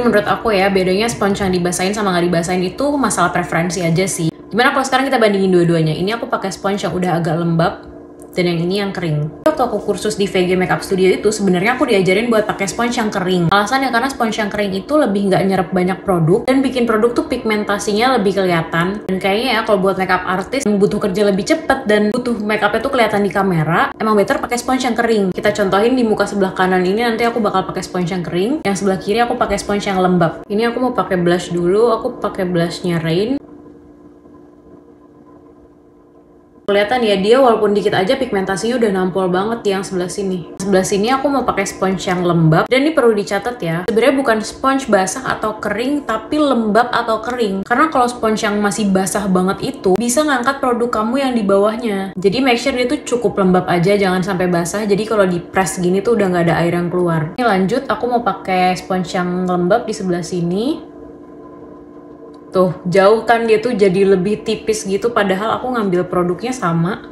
Menurut aku ya, bedanya spons yang dibasahin sama nggak dibasahin itu masalah preferensi aja sih. Gimana kalau sekarang kita bandingin dua-duanya? Ini aku pakai spons yang udah agak lembab, dan yang ini yang kering. Waktu aku kursus di VG Makeup Studio itu sebenarnya aku diajarin buat pakai spons yang kering. Alasannya karena spons yang kering itu lebih nggak nyerap banyak produk dan bikin produk tuh pigmentasinya lebih kelihatan. Dan kayaknya ya kalau buat makeup artist yang butuh kerja lebih cepet dan butuh makeupnya tuh kelihatan di kamera, emang better pakai spons yang kering. Kita contohin di muka sebelah kanan ini, nanti aku bakal pakai spons yang kering. Yang sebelah kiri aku pakai spons yang lembab. Ini aku mau pakai blush dulu. Aku pakai blushnya Rain. Kelihatan ya, dia walaupun dikit aja pigmentasinya udah nampol banget di yang sebelah sini. Sebelah sini aku mau pakai spons yang lembab, dan ini perlu dicatat ya, sebenarnya bukan spons basah atau kering, tapi lembab atau kering. Karena kalau spons yang masih basah banget itu bisa ngangkat produk kamu yang di bawahnya. Jadi make sure dia tuh cukup lembab aja, jangan sampai basah. Jadi kalau di press gini tuh udah nggak ada air yang keluar. Ini lanjut, aku mau pakai spons yang lembab di sebelah sini. Tuh, jauh kan dia tuh jadi lebih tipis gitu, padahal aku ngambil produknya sama.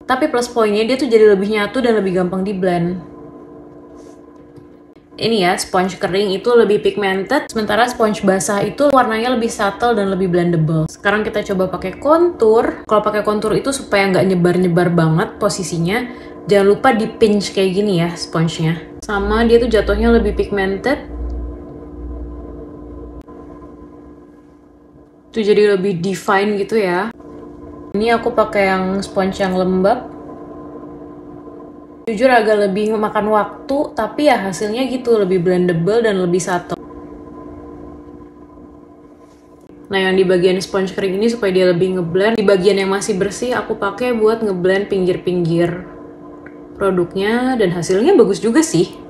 Tapi plus poinnya dia tuh jadi lebih nyatu dan lebih gampang di blend. Ini ya, spons kering itu lebih pigmented, sementara spons basah itu warnanya lebih subtle dan lebih blendable. Sekarang kita coba pakai contour. Kalau pakai contour itu supaya nggak nyebar-nyebar banget posisinya, jangan lupa di pinch kayak gini ya sponsnya. Sama dia tuh jatuhnya lebih pigmented. Itu jadi lebih define gitu ya. Ini aku pakai yang spons yang lembab. Jujur agak lebih makan waktu, tapi ya hasilnya gitu, lebih blendable dan lebih subtle. Nah, yang di bagian spons kering ini supaya dia lebih ngeblend. Di bagian yang masih bersih aku pakai buat ngeblend pinggir-pinggir produknya, dan hasilnya bagus juga sih.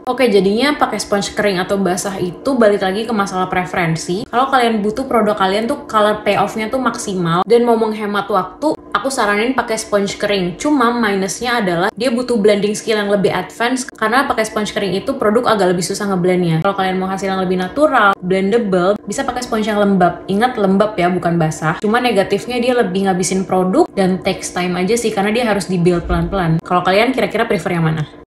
Oke, jadinya pakai spons kering atau basah itu balik lagi ke masalah preferensi. Kalau kalian butuh produk kalian tuh color payoff-nya tuh maksimal dan mau menghemat waktu, aku saranin pakai spons kering. Cuma minusnya adalah dia butuh blending skill yang lebih advance, karena pakai spons kering itu produk agak lebih susah ngeblendnya. Kalau kalian mau hasil yang lebih natural, blendable, bisa pakai spons yang lembab. Ingat lembab ya, bukan basah. Cuma negatifnya dia lebih ngabisin produk dan takes time aja sih, karena dia harus di build pelan-pelan. Kalau kalian kira-kira prefer yang mana?